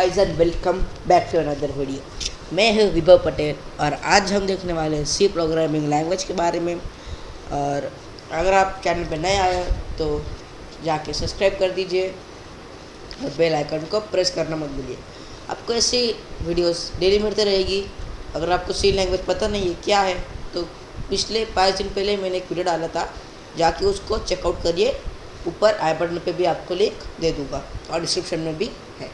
Guys and welcome back to another video. मैं हूँ विभव पटेल और आज हम देखने वाले हैं सी प्रोग्रामिंग लैंग्वेज के बारे में। और अगर आप चैनल पर नए आए हैं तो जाके सब्सक्राइब कर दीजिए और बेल आइकन को प्रेस करना मत भूलिए। आपको ऐसी वीडियोस डेली मिलती रहेगी। अगर आपको सी लैंग्वेज पता नहीं है क्या है तो पिछले 5 दिन पहले मैंने एक वीडियो डाला था, जाके उसको चेकआउट करिए। ऊपर आई बटन पे भी आपको लिंक दे दूंगा और डिस्क्रिप्शन में भी है।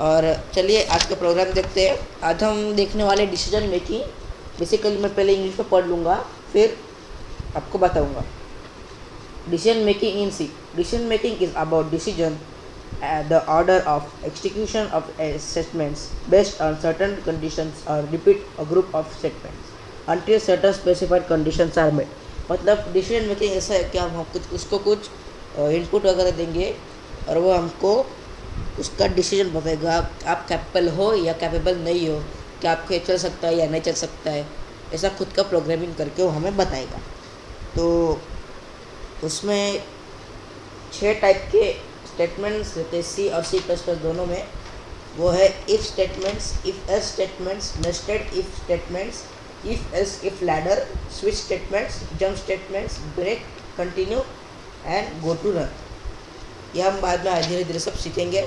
और चलिए आज का प्रोग्राम देखते हैं। आज हम देखने वाले डिसीजन मेकिंग। बेसिकली मैं पहले इंग्लिश में पढ़ लूँगा फिर आपको बताऊँगा। Decision making in C. Decision making is about decision the order of execution of statements based on certain conditions or repeat a group of statements until certain specified conditions are met। मतलब decision making ऐसा है कि हम कुछ उसको कुछ input वगैरह देंगे और वो हमको उसका डिसीजन बताएगा आप कैपेबल हो या कैपेबल नहीं हो, कि आपको ये चल सकता है या नहीं चल सकता है। ऐसा खुद का प्रोग्रामिंग करके वो हमें बताएगा। तो उसमें 6 टाइप के स्टेटमेंट्स रहते हैं सी और सी प्लस प्लस दोनों में। वो है if statements, if else statements, nested if statements, if else if ladder, switch statements, jump statements, break, continue and go to run. यह हम बाद में धीरे धीरे सब सीखेंगे।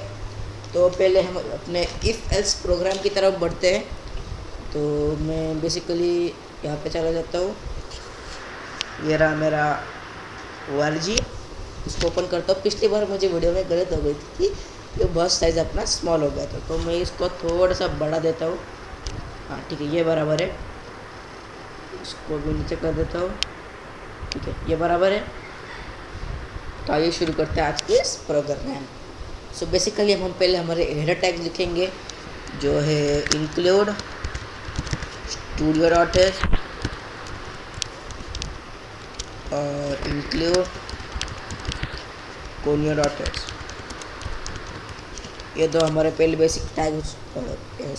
तो पहले हम अपने इफ़ एल्स प्रोग्राम की तरफ बढ़ते हैं। तो मैं बेसिकली यहाँ पे चला जाता हूँ। ये रहा मेरा ORG, इसको ओपन करता हूँ। पिछली बार मुझे वीडियो में गलत हो गई थी कि ये बस साइज़ अपना स्मॉल हो गया था, तो मैं इसको थोड़ा सा बड़ा देता हूँ। हाँ ठीक है, ये बराबर है। इसको भी नीचे कर देता हूँ। ठीक है, ये बराबर है। तो आइए शुरू करते हैं आज के इस प्रोग्राम। सो बेसिकली हम पहले हमारे हेडर टैग्स लिखेंगे, जो है इंक्लूड studio.h और इंक्लूड conio.h। ये दो हमारे पहले basic tags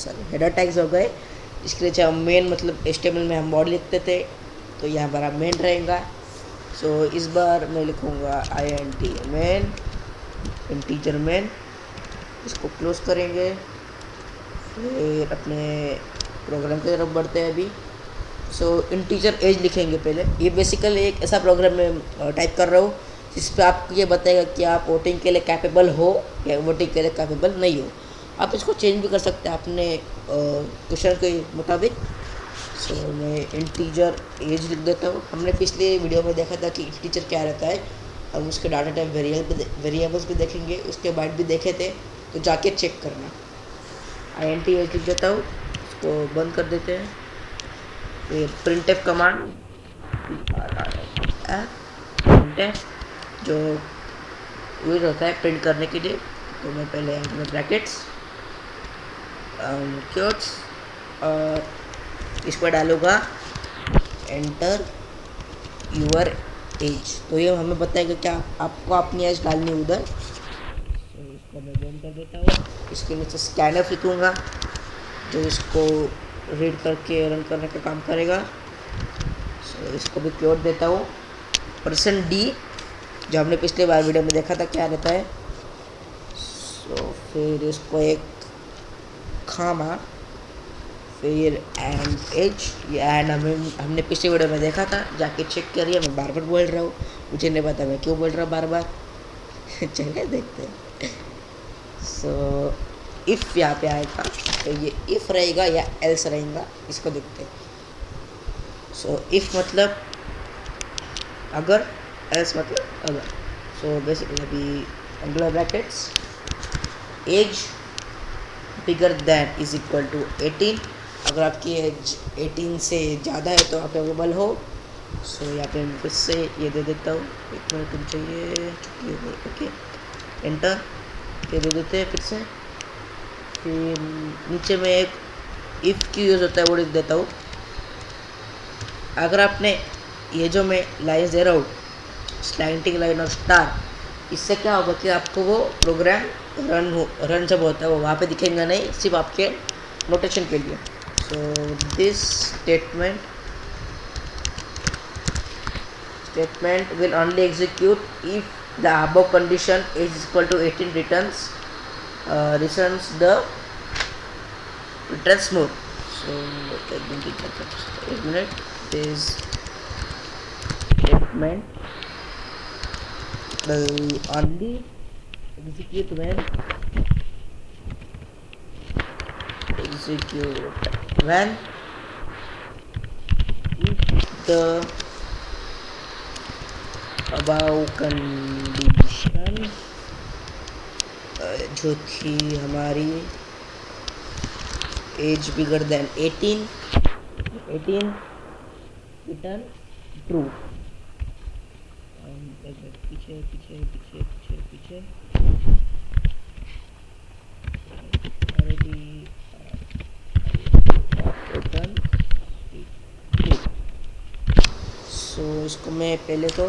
sorry header tags हो गए। इसके लिए हम मेन मतलब HTML में हम बॉडी लिखते थे, तो ये हमारा मेन रहेगा। सो इस बार मैं लिखूँगा int मेन, इंटीजर मेन। इसको क्लोज करेंगे, फिर अपने प्रोग्राम की तरफ बढ़ते हैं अभी। सो इंटीजर एज लिखेंगे पहले। ये बेसिकली एक ऐसा प्रोग्राम में टाइप कर रहा हूँ जिस पर आपको ये बताएगा कि आप वोटिंग के लिए कैपेबल हो या वोटिंग के लिए कैपेबल नहीं हो। आप इसको चेंज भी कर सकते हैं अपने क्वेश्चन के मुताबिक। सो मैं इंटीजर एज लिख देता हूँ। हमने पिछले वीडियो में देखा था कि इंटीजर क्या रहता है। हम उसके डाटा टाइप वेरिएबल्स भी देखेंगे, उसके बाद भी देखे थे, तो जाके चेक करना। int एज लिख देता हूँ, इसको बंद कर देते हैं। फिर printf कमांड, printf जो यूज होता है प्रिंट करने के लिए। तो मैं पहले ब्रैकेट्स क्योट्स और इस पर डालूँगा एंटर यूर एज। तो ये हमें बताएगा क्या आपको अपनी एज डालनी है उधर। तो इसको मैं बंद कर देता हूँ। इसके नीचे स्कैनर लिखूँगा जो इसको रीड करके रन करने का काम करेगा। सो इसको भी क्लोज देता हूँ। %d जो हमने पिछले बार वीडियो में देखा था क्या रहता है। सो फिर इसको एक खामा, फिर एंड एज। ये एंड हमने पिछले वीडियो में देखा था, जाके चेक करिए। मैं बार बार बोल रहा हूँ, मुझे नहीं पता मैं क्यों बोल रहा हूँ बार बार। चलिए देखते हैं। सो इफ़ यहाँ पे आएगा तो ये इफ़ रहेगा या एल्स रहेगा, इसको देखते हैं। सो इफ़ मतलब अगर, एल्स मतलब अगर। सो बेसिकली अभी angular brackets age bigger than is equal to 18। अगर आपकी एज 18 से ज़्यादा है तो आप अवेलेबल हो। सो यहाँ पे मैं फिर से ये दे देता हूँ। एक मिनट तुम चाहिए, ओके एंटर ये दे देते हैं फिर से। फिर नीचे में एक इफ़ की यूज़ होता है वो लिख देता हूँ। अगर आपने ये जो मैं लाइन दे रहा हूँ स्लैंटिंग लाइन और स्टार, इससे क्या होगा कि आपको वो प्रोग्राम रन जब होता है वो वहाँ पे दिखेगा नहीं, सिर्फ आपके नोटेशन के लिए। So this statement will only execute if the above condition is equal to 18 returns returns the returns more. So let me check it. 8 minute is statement will only execute when if the above condition जो थी हमारी age bigger than 18 return true. पीछे पीछे पीछे पीछे पीछे return true. सो इसको मैं पहले तो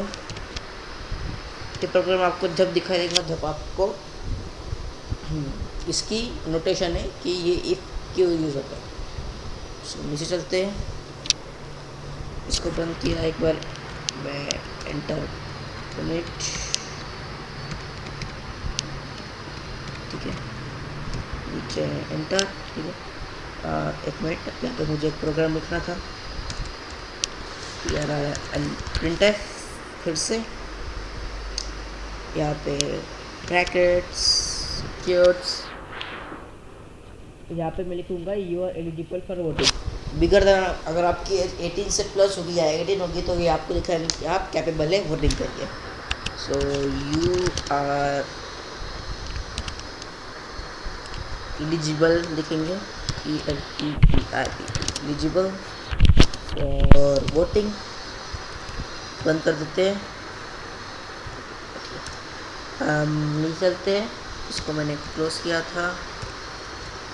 ये प्रोग्राम आपको जब दिखाई देगा जब आपको इसकी नोटेशन है कि ये इफ क्यों यूज़ होता है। सो नीचे चलते हैं, इसको बंद किया एक बार, मैं एंटर कनेक्ट, ठीक है, नीचे एंटर, ठीक है। एक मिनट, यहाँ पे मुझे एक प्रोग्राम लिखना था, प्रिंट है, फिर से यहाँ पे ब्रैकेट्स क्यूट्स, यहाँ पे मैं लिखूँगा you are eligible for voting bigger than, अगर आपकी एज 18 से प्लस होगी या 18 होगी तो ये आपको दिखाएगा कि आप कैपेबल है वोटिंग करिए। सो यू आर एलिजिबल लिखेंगे, एलिजिबल फॉर वोटिंग, बंद कर देते हैं। नहीं चलते हैं, इसको मैंने क्लोज किया था,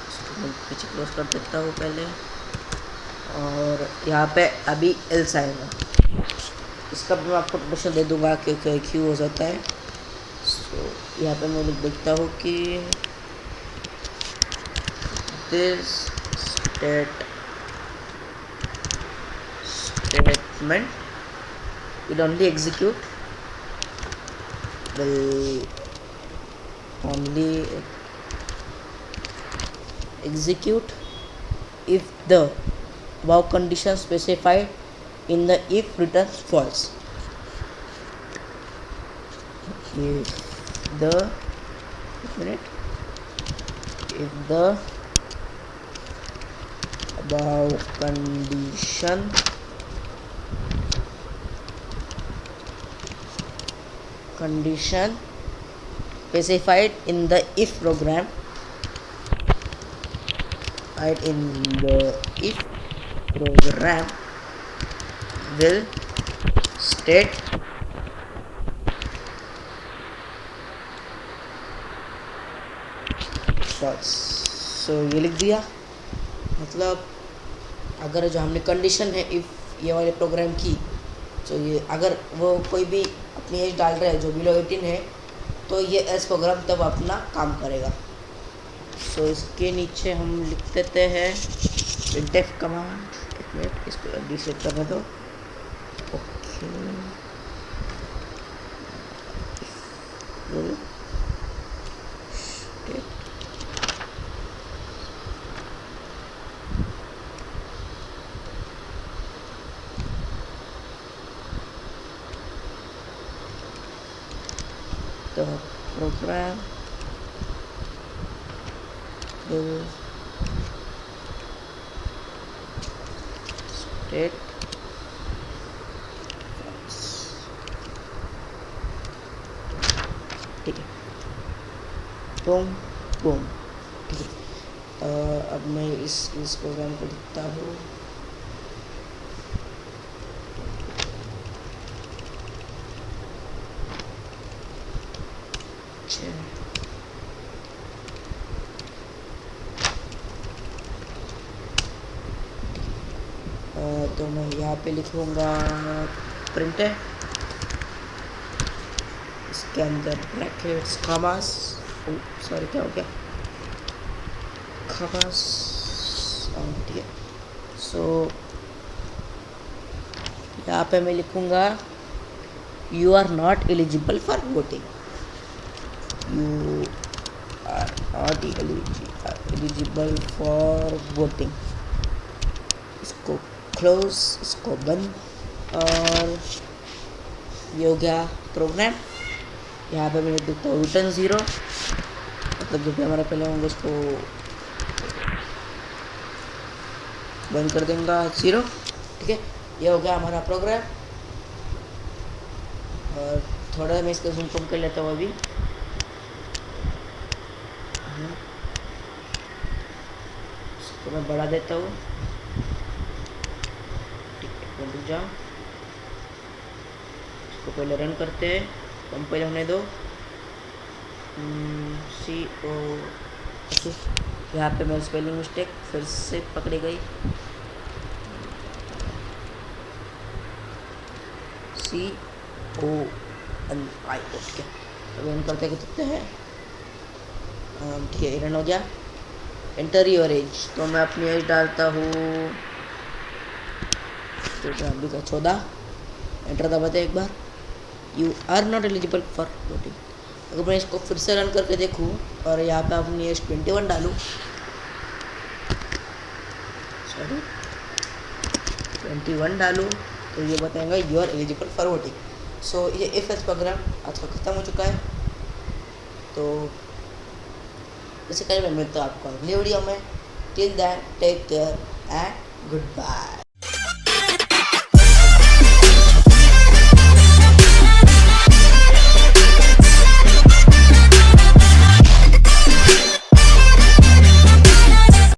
इसको मैं पीछे क्लोज कर देता हूँ पहले, और यहाँ पे अभी एल्स आएगा, इसका भी मैं आपको प्रश्न दे दूँगा कि क्यों हो जाता है। सो यहाँ पे मैं लिख देता हूँ कि this statement will only execute if the above condition specified in the if returns false. If the above condition specified in the if program will state false। सो ये लिख दिया, मतलब अगर जो हमने कंडीशन है इफ़ ये वाले प्रोग्राम की, तो ये अगर वो कोई भी अपनी एज डाल रहा है जो बिलो 18 है, तो ये एस प्रोग्राम तब अपना काम करेगा। सो इसके नीचे हम लिख देते हैं printf कमांड, एक मिनट इसको डिलीट करने दो, okay, the program will state false, ठीक है, बूम बूम, ठीक है। अब मैं इस प्रोग्राम को लिखता हूँ, तो मैं यहाँ पे लिखूँगा प्रिंट है, इसके अंदर ब्रैकेट्स कॉमास, सॉरी क्या हो गया, कॉमास, ठीक है। सो यहाँ पे मैं लिखूँगा you are not eligible for voting, you are not eligible for voting. इसको क्लोज, इसको बंद, और ये हो गया प्रोग्राम। यहाँ पे मैं देखता हूँ रिटर्न 0, मतलब जो भी हमारा पहले होंगे उसको बंद कर देंगे 0। ठीक है, ये हो गया हमारा प्रोग्राम। और थोड़ा मैं इसका जूम कम कर लेता हूँ अभी। इसको मैं बढ़ा देता हूँ। ठीक है, रुक जाओ, इसको पहले रन करते हैं, कंपाइल होने दो। CO, यहाँ पे मेरी स्पेलिंग मिस्टेक फिर से पकड़ी गई। CONI, okay. अभी हम करते हैं, ठीक है, रन हो गया। एंटर योर एज, तो मैं अपनी एज डालता हूँ 14। एंटर दबाते एक बार। You are not eligible for voting. अगर मैं इसको फिर से रन करके देखूँ और यहाँ पे अपनी एज 21 डालूँ, सॉरी 21 डालूँ, तो ये बताएगा you are eligible for voting. So ये इफ एल्स प्रोग्राम आज का ख़त्म हो चुका है। तो इसी कारण मैं मिलता हूँ आपको अगली वीडियो में। Till that take care and good bye.